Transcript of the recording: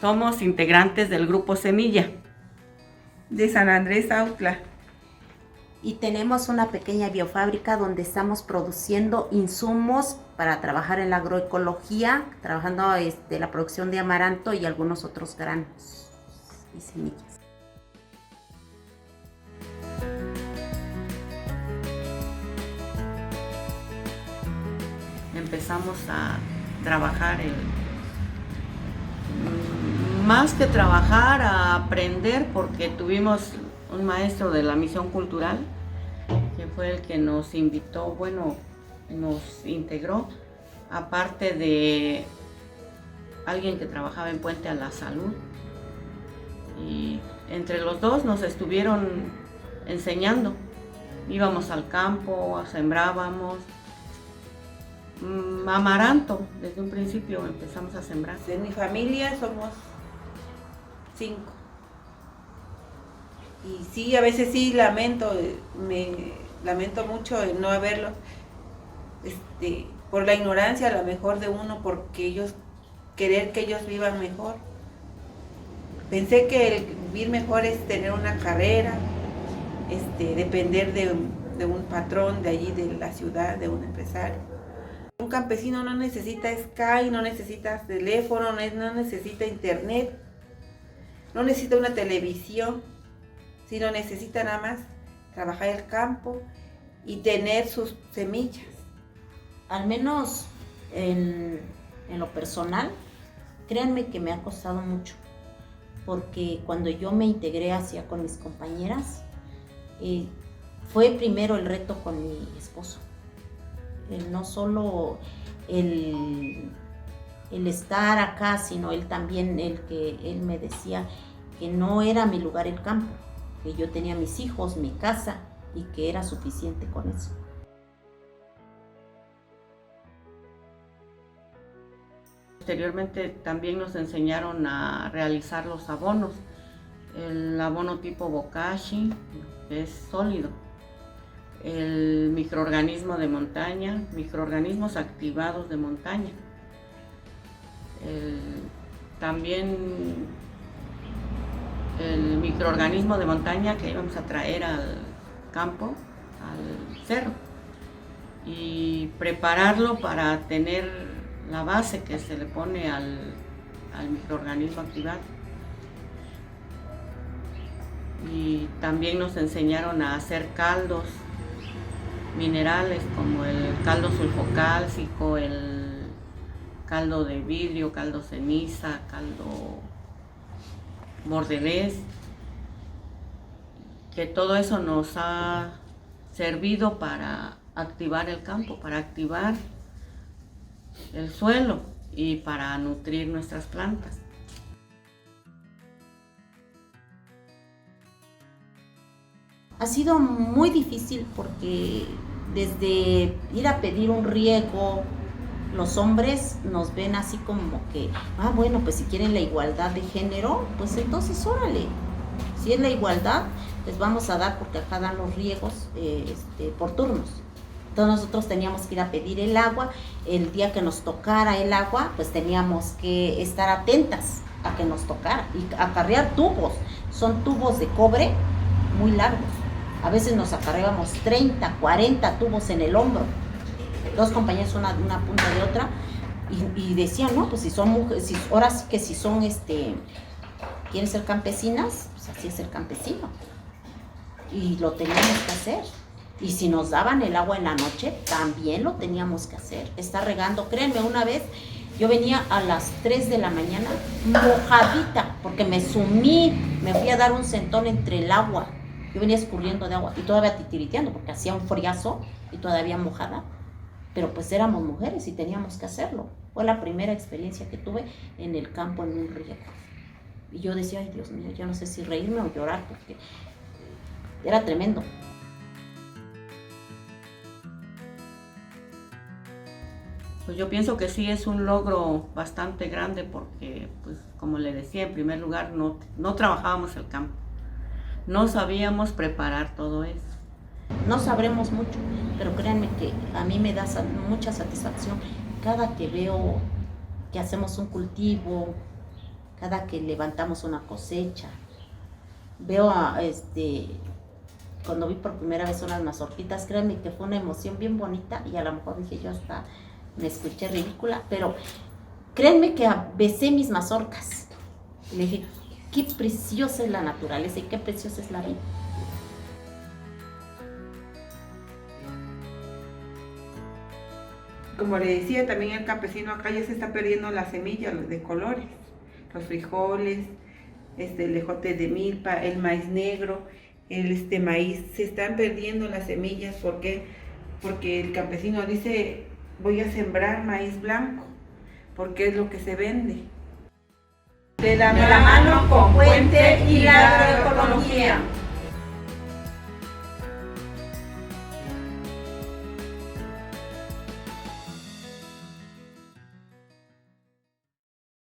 Somos integrantes del Grupo Semilla de San Andrés Autla. Y tenemos una pequeña biofábrica donde estamos produciendo insumos para trabajar en la agroecología, trabajando la producción de amaranto y algunos otros granos y semillas. Empezamos a trabajar más que trabajar, a aprender, porque tuvimos un maestro de la misión cultural que fue el que nos invitó, nos integró, aparte de alguien que trabajaba en Puente a la Salud, y entre los dos nos estuvieron enseñando. Íbamos al campo, sembrábamos amaranto. Desde un principio empezamos a sembrar. De mi familia somos 5. Y sí, a veces sí me lamento mucho el no haberlo, por la ignorancia a lo mejor de uno, porque querer que ellos vivan mejor. Pensé que el vivir mejor es tener una carrera, depender de un patrón de allí, de la ciudad, de un empresario. Un campesino no necesita Sky, no necesita teléfono, no necesita internet, no necesita una televisión, sino necesita nada más trabajar el campo y tener sus semillas. Al menos en lo personal, créanme que me ha costado mucho, porque cuando yo me integré con mis compañeras, fue primero el reto con mi esposo. No solo el estar acá, sino él también, él me decía que no era mi lugar el campo, que yo tenía mis hijos, mi casa, y que era suficiente con eso. Posteriormente también nos enseñaron a realizar los abonos. El abono tipo bokashi, que es sólido. El microorganismo de montaña, microorganismos activados de montaña. También el microorganismo de montaña que íbamos a traer al campo, al cerro, y prepararlo para tener la base que se le pone al microorganismo activado. Y también nos enseñaron a hacer caldos minerales como el caldo sulfocálcico, el caldo de vidrio, caldo ceniza, caldo bordelés, que todo eso nos ha servido para activar el campo, para activar el suelo y para nutrir nuestras plantas. Ha sido muy difícil porque desde ir a pedir un riego, los hombres nos ven así como que, bueno, pues si quieren la igualdad de género, pues entonces órale. Si es la igualdad, les vamos a dar, porque acá dan los riegos por turnos. Entonces nosotros teníamos que ir a pedir el agua. El día que nos tocara el agua, pues teníamos que estar atentas a que nos tocara y acarrear tubos. Son tubos de cobre muy largos. A veces nos acarreábamos 30, 40 tubos en el hombro. 2 compañeros, una punta de otra, y decían, no, pues si son mujeres, ahora sí que si son, quieren ser campesinas, pues así es el campesino. Y lo teníamos que hacer. Y si nos daban el agua en la noche, también lo teníamos que hacer. Estar regando, créanme, una vez yo venía a las 3 de la mañana mojadita, porque me sumí, me fui a dar un sentón entre el agua. Yo venía escurriendo de agua y todavía titiriteando porque hacía un friazo y todavía mojada. Pero pues éramos mujeres y teníamos que hacerlo. Fue la primera experiencia que tuve en el campo, en un riego. Y yo decía, ay Dios mío, yo no sé si reírme o llorar porque era tremendo. Pues yo pienso que sí es un logro bastante grande porque, pues como le decía, en primer lugar no trabajábamos el campo. No sabíamos preparar todo eso. No sabremos mucho, pero créanme que a mí me da mucha satisfacción cada que veo que hacemos un cultivo, cada que levantamos una cosecha. Veo cuando vi por primera vez unas mazorquitas, créanme que fue una emoción bien bonita y a lo mejor dije yo hasta me escuché ridícula, pero créanme que besé mis mazorcas. Le dije, qué preciosa es la naturaleza y qué preciosa es la vida. Como le decía, también el campesino acá ya se está perdiendo las semillas de colores, los frijoles, el ejote de milpa, el maíz negro, el maíz, se están perdiendo las semillas. ¿Por qué? Porque el campesino dice, voy a sembrar maíz blanco, porque es lo que se vende. De la mano con Puente y la agroecología.